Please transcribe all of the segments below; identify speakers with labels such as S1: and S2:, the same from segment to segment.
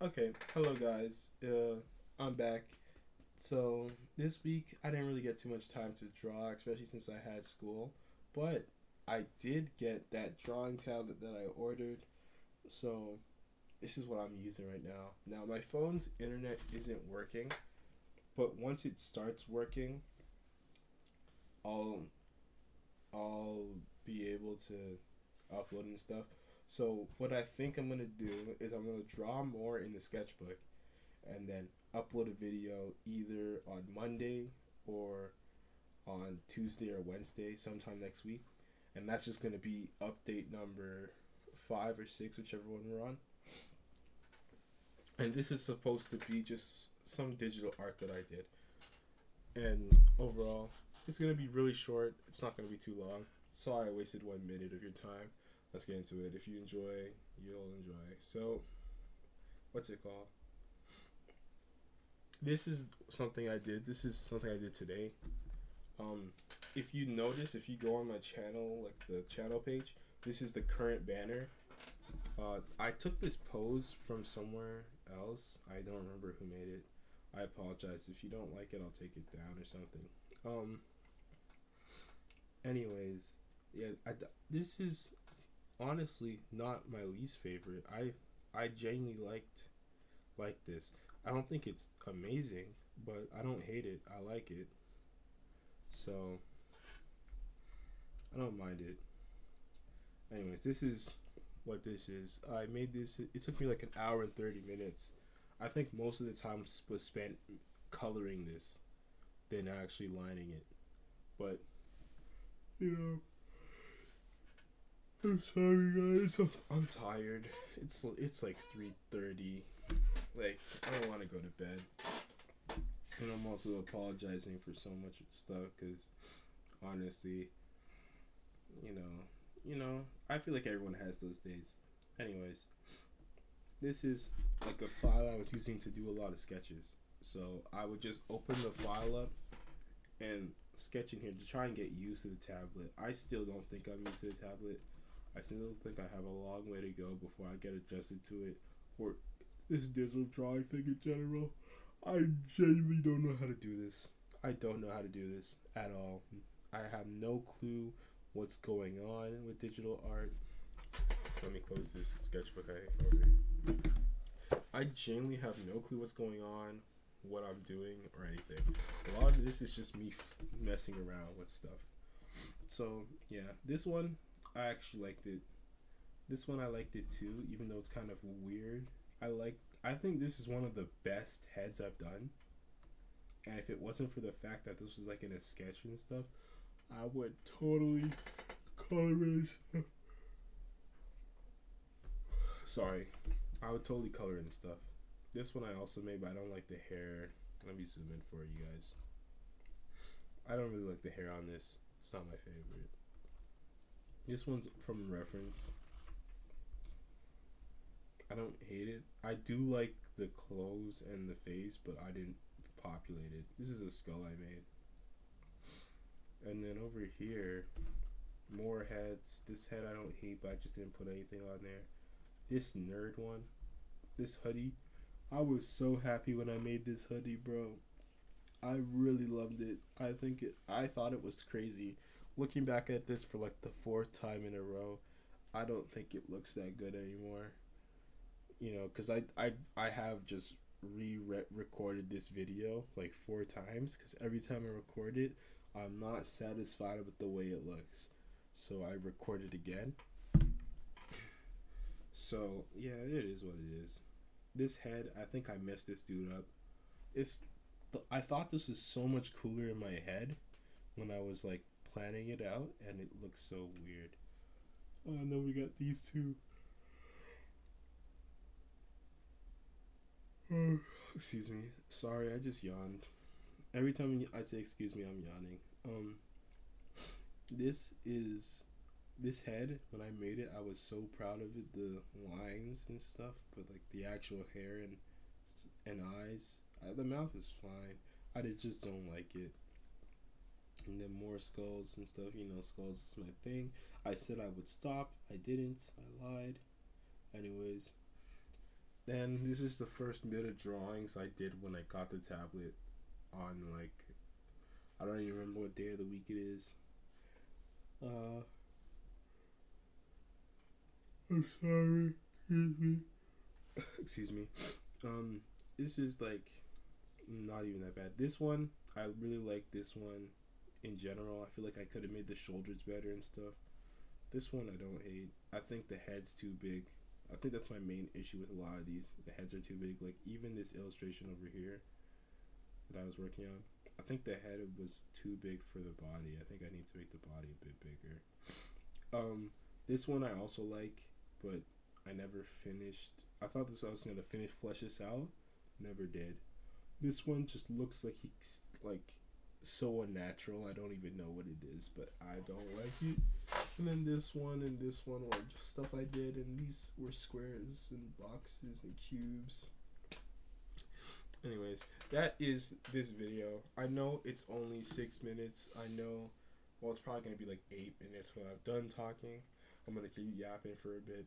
S1: Okay, hello guys. I'm back. So this week I didn't really get too much time to draw, especially since I had school. But I did get that drawing tablet that I ordered. So this is what I'm using right now. Now my phone's internet isn't working, but once it starts working, I'll I'll be able to upload and stuff. So what I think I'm gonna do is I'm gonna draw more in the sketchbook and then upload a video either on Monday or on Tuesday or Wednesday sometime next week. And that's just going to be update number 5 or 6, whichever one we're on. And this is supposed to be just some digital art that I did. And overall, it's going to be really short. It's not going to be too long. Sorry I wasted 1 minute of your time. Let's get into it. If you enjoy, you'll enjoy. So, what's it called? This is something I did. This is something I did today. Um, if you notice, if you go on my channel, like the channel page, this is the current banner. I took this pose from somewhere else. I don't remember who made it. I apologize. If you don't like it, I'll take it down or something. Um. Anyways, yeah. This is honestly not my least favorite. I genuinely like this. I don't think it's amazing, but I don't hate it. I like it. So I don't mind it. Anyways, this is what this is. I made this. It took me like an hour and 30 minutes. I think most of the time was spent coloring this than actually lining it. But you know, I'm sorry guys. I'm tired. It's like 3:30. Like I don't want to go to bed. And I'm also apologizing for so much stuff because honestly, you know, I feel like everyone has those days. Anyways, this is like a file I was using to do a lot of sketches. So I would just open the file up and sketch in here to try and get used to the tablet. I still don't think I'm used to the tablet. I still think I have a long way to go before I get adjusted to it or this digital drawing thing in general. I genuinely don't know how to do this. I don't know how to do this at all. I have no clue what's going on with digital art. Let me close this sketchbook I over here. I genuinely have no clue what's going on, what I'm doing, or anything. A lot of this is just me messing around with stuff. So yeah, this one I actually liked it. This one I liked it too, even though it's kind of weird. I think this is one of the best heads I've done. And if it wasn't for the fact that this was like in a sketch and stuff, I would totally color it. Sorry, I would totally color it and stuff. This one I also made, but I don't like the hair. Let me zoom in for you guys. I don't really like the hair on this. It's not my favorite. This one's from reference. I don't hate it. I do like the clothes and the face, but I didn't populate it. This is a skull I made. And then over here, more heads. This head I don't hate, but I just didn't put anything on there. This nerd one, this hoodie. I was so happy when I made this hoodie, bro. I really loved it. I thought it was crazy. Looking back at this for like the fourth time in a row, I don't think it looks that good anymore. Because I have just recorded this video like 4 times because every time I record it, I'm not satisfied with the way it looks. So I record it again. So yeah, it is what it is. This head, I think I messed this dude up. It's I thought this was so much cooler in my head when I was like planning it out, and it looks so weird. Oh, and then we got these two. Oh, excuse me. Sorry, I just yawned. Every time I say excuse me, I'm yawning. This is this head. When I made it, I was so proud of it. The lines and stuff, but like the actual hair and eyes, the mouth is fine. Just don't like it. And then more skulls and stuff. Skulls is my thing. I said I would stop. I didn't. I lied. Anyways, And this is the first bit of drawings I did when I got the tablet on, like, I don't even remember what day of the week it is. I'm sorry. Excuse me. Excuse me. This is like not even that bad. This one, I really like this one in general. I feel like I could have made the shoulders better and stuff. This one I don't hate. I think the head's too big. I think that's my main issue with a lot of these. The heads are too big. Like even this illustration over here that I was working on, I think the head was too big for the body. I think I need to make the body a bit bigger. This one I also like, but I never finished. I thought I was gonna flesh this out. Never did. This one just looks like he's like so unnatural. I don't even know what it is, but I don't like it. And then this one and this one were just stuff I did, and these were squares and boxes and cubes. Anyways, that is this video. I know it's only 6 minutes. I know, well, it's probably gonna be like 8 minutes when I'm done talking. I'm gonna keep yapping for a bit.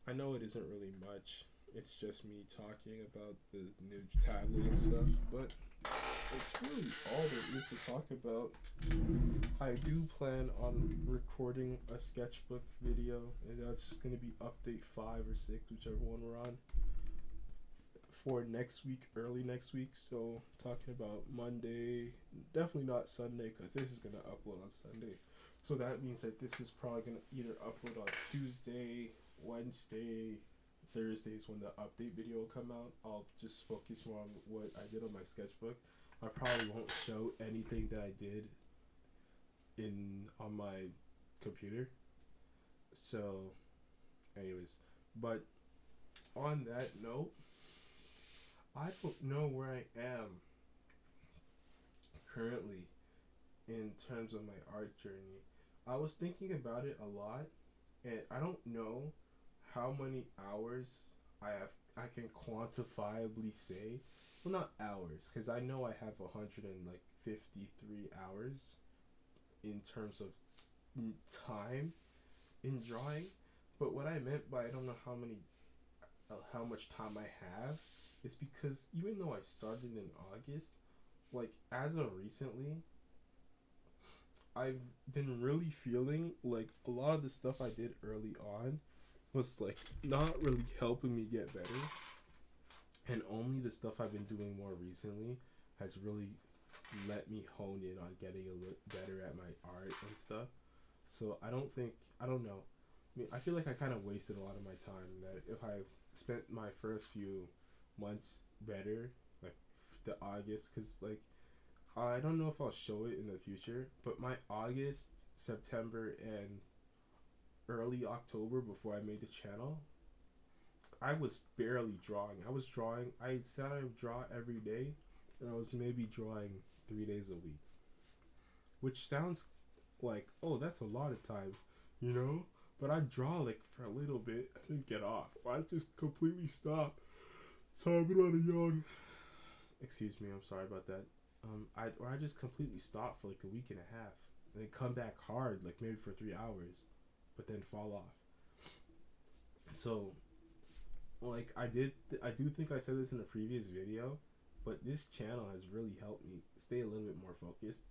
S1: I know it isn't really much. It's just me talking about the new tablet and stuff, but it's really all there is to talk about. I do plan on recording a sketchbook video, and that's just going to be update 5 or 6, whichever one we're on, for next week, early next week. So talking about Monday, definitely not Sunday, because this is going to upload on Sunday. So that means that this is probably going to either upload on Tuesday, Wednesday, Thursdays when the update video will come out. I'll just focus more on what I did on my sketchbook. I probably won't show anything that I did on my computer. So, anyways, but on that note, I don't know where I am currently in terms of my art journey. I was thinking about it a lot, and I don't know how many hours I can quantifiably say. Well, not hours, because I know I have 153 hours in terms of time in drawing. But what I meant by I don't know how much time I have is because even though I started in August, like as of recently, I've been really feeling like a lot of the stuff I did early on was like not really helping me get better, and only the stuff I've been doing more recently has really let me hone in on getting a little better at my art and stuff. So I don't know. I mean, I feel like I kind of wasted a lot of my time. That if I spent my first few months better, like the August, because like I don't know if I'll show it in the future, but my August, September, and early October before I made the channel, I was barely drawing. I said I would draw every day, and I was maybe drawing 3 days a week. Which sounds like, oh, that's a lot of time, you know? But I'd draw like for a little bit and then get off. I'd just completely stop. Sorry, I'm a little young. Excuse me, I'm sorry about that. I just completely stop for like a week and a half, and then come back hard, like maybe for 3 hours, but then fall off. So, like I do think I said this in a previous video, but this channel has really helped me stay a little bit more focused,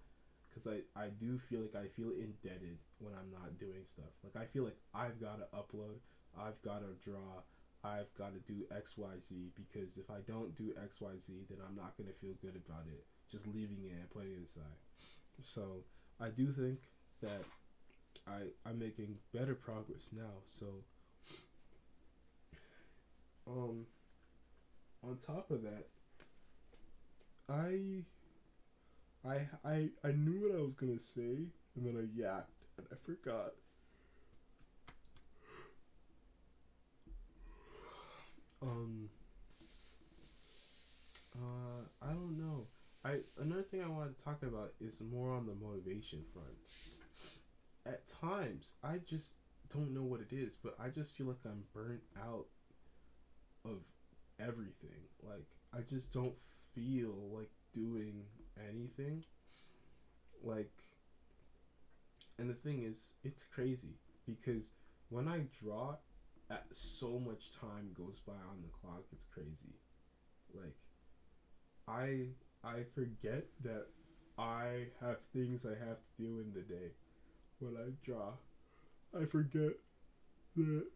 S1: because I do feel like I feel indebted when I'm not doing stuff. Like I feel like I've got to upload, I've got to draw, I've got to do XYZ, because if I don't do XYZ, then I'm not going to feel good about it, just leaving it and putting it aside. So I do think that I'm making better progress now. So on top of that, I knew what I was gonna say, and then I yapped and I forgot. I don't know. Another thing I wanted to talk about is more on the motivation front. At times, I just don't know what it is, but I just feel like I'm burnt out of everything. Like I just don't feel like doing anything. Like, and the thing is, it's crazy because when I draw, so much time goes by on the clock. It's crazy. Like I forget that I have things I have to do in the day when I draw. I forget that.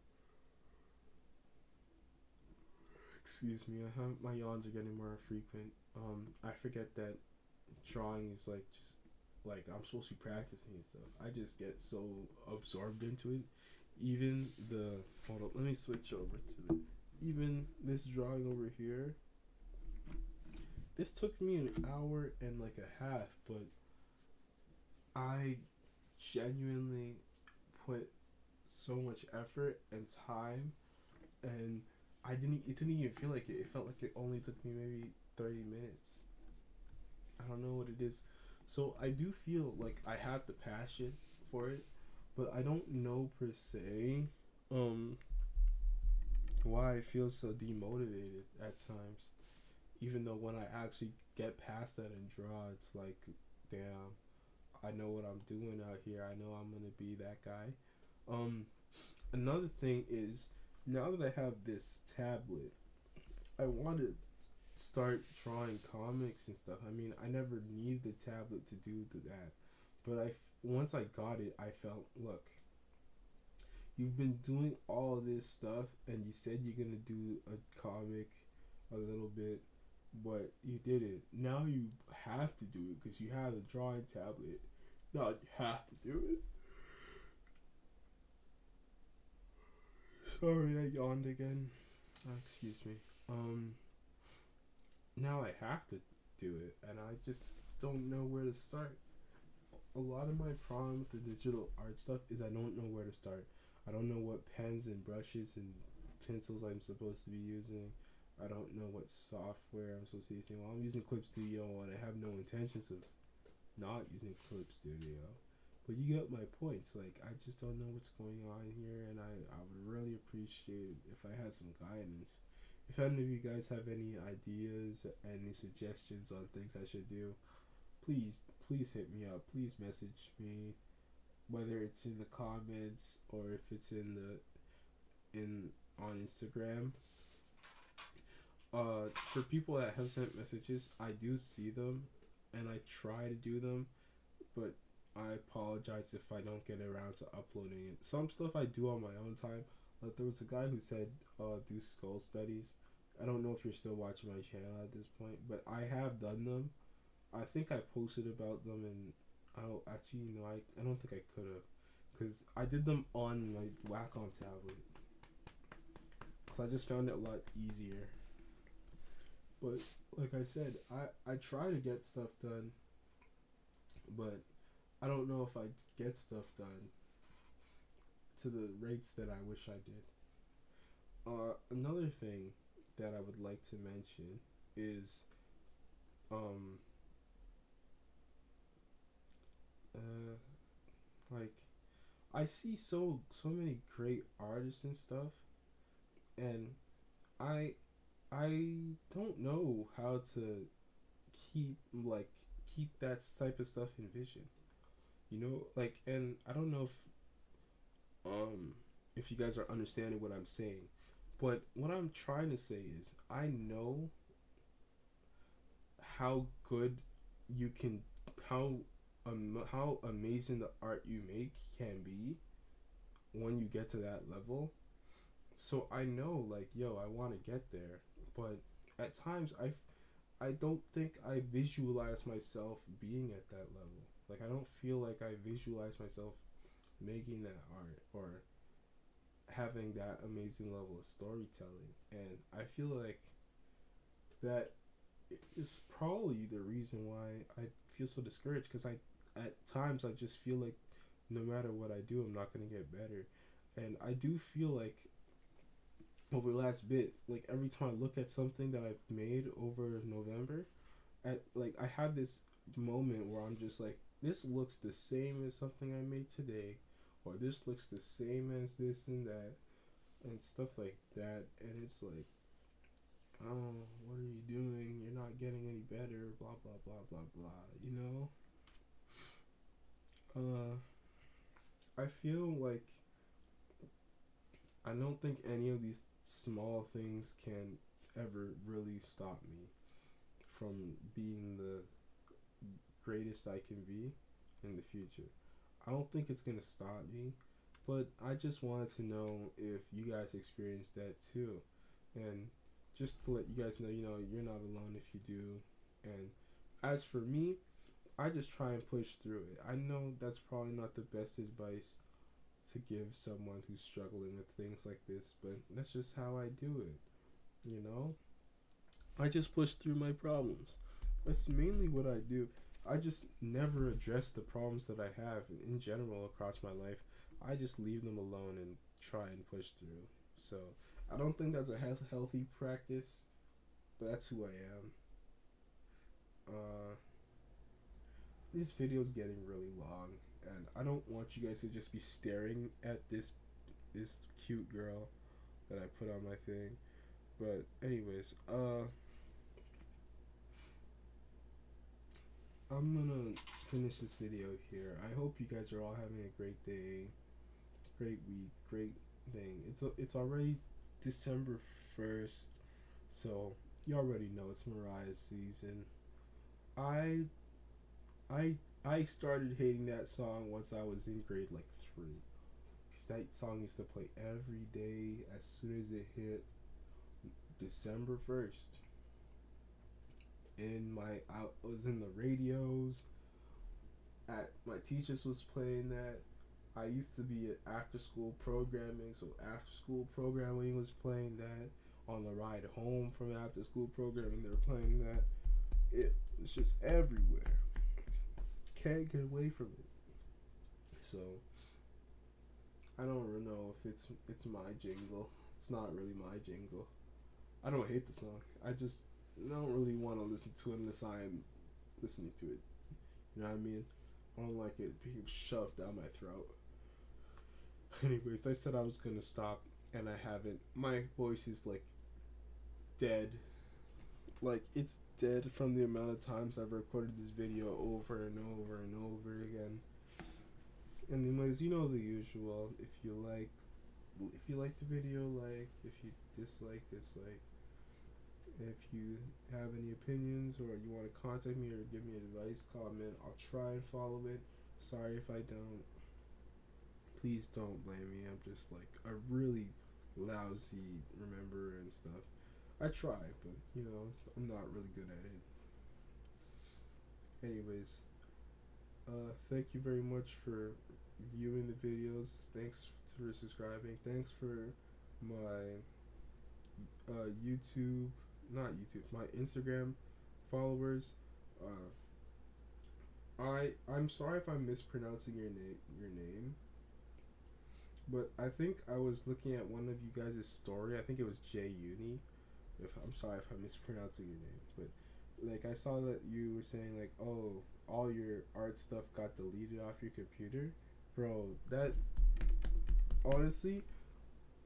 S1: Excuse me. My yawns are getting more frequent. I forget that drawing is like just like I'm supposed to be practicing and stuff. I just get so absorbed into it. Even the hold on, let me switch over to it. Even this drawing over here, this took me an hour and like a half, but I genuinely put so much effort and time, and it didn't even feel like it. It felt like it only took me maybe 30 minutes. I don't know what it is. So I do feel like I have the passion for it, but I don't know per se um why I feel so demotivated at times. Even though when I actually get past that and draw, it's like, damn, I know what I'm doing out here. I know I'm gonna be that guy. Um, Another thing is, now that I have this tablet, I want to start drawing comics and stuff. I mean, I never need the tablet to do that, but once I got it, I felt, look, you've been doing all this stuff, and you said you're gonna do a comic, a little bit, but you did it. Now you have to do it because you have a drawing tablet. Now you have to do it. Sorry, I yawned again. Excuse me. Now I have to do it, and I just don't know where to start. A lot of my problem with the digital art stuff is I don't know where to start. I don't know what pens and brushes and pencils I'm supposed to be using. I don't know what software I'm supposed to be using. Well, I'm using Clip Studio, and I have no intentions of not using Clip Studio. But you get my points. Like, I just don't know what's going on here, and I would really appreciate if I had some guidance. If any of you guys have any ideas, any suggestions on things I should do, please hit me up. Please message me, whether it's in the comments or if it's in on Instagram. For people that have sent messages, I do see them, and I try to do them, but I apologize if I don't get around to uploading it. Some stuff I do on my own time. Like there was a guy who said, do skull studies. I don't know if you're still watching my channel at this point, but I have done them. I think I posted about them, and I don't think I could have, because I did them on my Wacom tablet. Because I just found it a lot easier. But like I said, I try to get stuff done, but I don't know if I get stuff done to the rates that I wish I did. Another thing that I would like to mention is um like I see so many great artists and stuff, and I I don't know how to keep like keep that type of stuff in vision. You know, like, and I don't know if you guys are understanding what I'm saying, but what I'm trying to say is I know how good you can how amazing the art you make can be when you get to that level. So I know, like, yo, I want to get there, but at times I don't think I visualize myself being at that level. Like, I don't feel like I visualize myself making that art or having that amazing level of storytelling. And I feel like that is probably the reason why I feel so discouraged, because at times I just feel like no matter what I do, I'm not going to get better. And I do feel like over the last bit, like every time I look at something that I've made over November, I had this moment where I'm just like, this looks the same as something I made today, or this looks the same as this and that, and stuff like that. And it's like, oh, what are you doing? You're not getting any better. Blah blah blah blah blah. You know. I feel like I don't think any of these small things can ever really stop me from being the greatest I can be in the future. I don't think it's gonna stop me, but I just wanted to know if you guys experienced that too. And just to let you guys know, you're not alone if you do. And as for me, I just try and push through it. I know that's probably not the best advice to give someone who's struggling with things like this, but that's just how I do it. You know, I just push through my problems. That's mainly what I do. I just never address the problems that I have in general across my life. I just leave them alone and try and push through. So I don't think that's a healthy practice, but that's who I am. Uh, this video's getting really long, and I don't want you guys to just be staring at this cute girl that I put on my thing. But anyways, I'm gonna finish this video here. I hope you guys are all having a great day, great week, great thing. It's already December 1st, so you already know it's Mariah's season. I I I started hating that song once I was in grade like 3, cause that song used to play every day as soon as it hit December 1st. I was in the radios. At my teachers was playing that. I used to be at after school programming, so after school programming was playing that. On the ride home from after school programming, they were playing that. It's just everywhere. Can't get away from it. So I don't really know if it's my jingle. It's not really my jingle. I don't hate the song. I just don't really want to listen to it unless I'm listening to it. You know what I mean? I don't like it being shoved down my throat. Anyways, I said I was gonna stop, and I haven't. My voice is like dead. Like it's dead from the amount of times I've recorded this video over and over and over again. Anyways, you know the usual. If you like the video, like. If you dislike, dislike. If you have any opinions or you want to contact me or give me advice, comment. I'll try and follow it. Sorry if I don't. Please don't blame me. I'm just like a really lousy rememberer and stuff. I try, but I'm not really good at it. Anyways, thank you very much for viewing the videos. Thanks for subscribing. Thanks for my YouTube, not YouTube, my Instagram followers. I'm sorry if I'm mispronouncing your name, but I think I was looking at one of you guys' story. I think it was Jay Uni. If I'm sorry if I'm mispronouncing your name, but like I saw that you were saying like, oh, all your art stuff got deleted off your computer, bro. That honestly,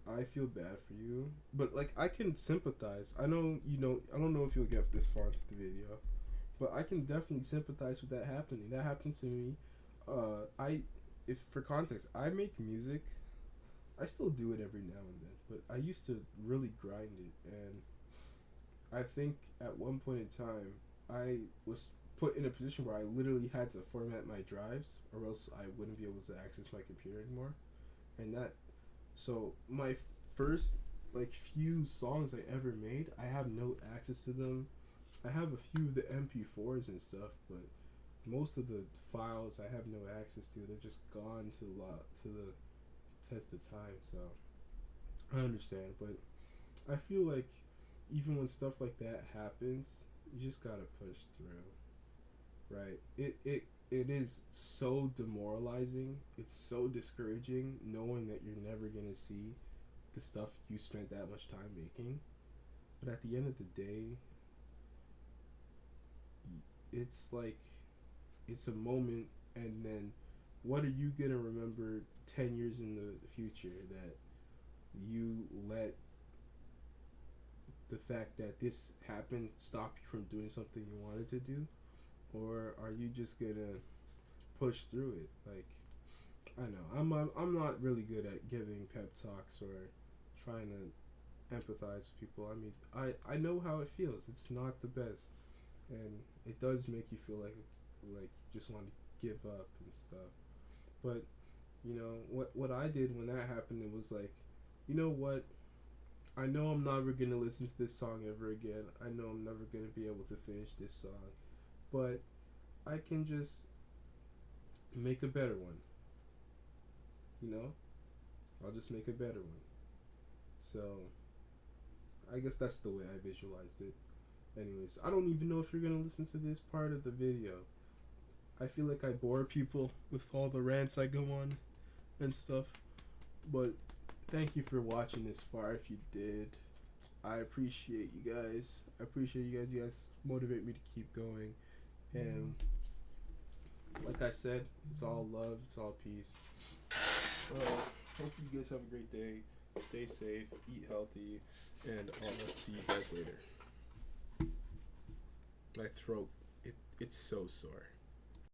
S1: I feel bad for you, but like I can sympathize. I know you know. I don't know if you'll get this far into the video, but I can definitely sympathize with that happening. That happened to me. I, if for context, I make music. I still do it every now and then, but I used to really grind it, and I think at one point in time, I was put in a position where I literally had to format my drives, or else I wouldn't be able to access my computer anymore. And that, so my first like few songs I ever made, I have no access to them. I have a few of the MP4s and stuff, but most of the files I have no access to. They're just gone to the test of time. So I understand, but I feel like even when stuff like that happens, you just gotta push through, right? It is so demoralizing. It's so discouraging knowing that you're never gonna see the stuff you spent that much time making. But at the end of the day, it's like it's a moment, and then what are you gonna remember 10 years in the future that you let the fact that this happened stop you from doing something you wanted to do, or are you just gonna push through it? Like I know I'm not really good at giving pep talks or trying to empathize with people. I mean, I know how it feels. It's not the best, and it does make you feel like you just want to give up and stuff. But you know what I did when that happened, it was like, you know what? I know I'm never gonna listen to this song ever again. I know I'm never gonna be able to finish this song, but I can just make a better one. You know, I'll just make a better one. So I guess that's the way I visualized it. Anyways, I don't even know if you're gonna listen to this part of the video. I feel like I bore people with all the rants I go on and stuff, but thank you for watching this far. If you did, I appreciate you guys. I appreciate you guys. You guys motivate me to keep going. And like I said, it's all love. It's all peace. Hope you guys have a great day. Stay safe. Eat healthy. And I'll see you guys later. My throat, it's so sore.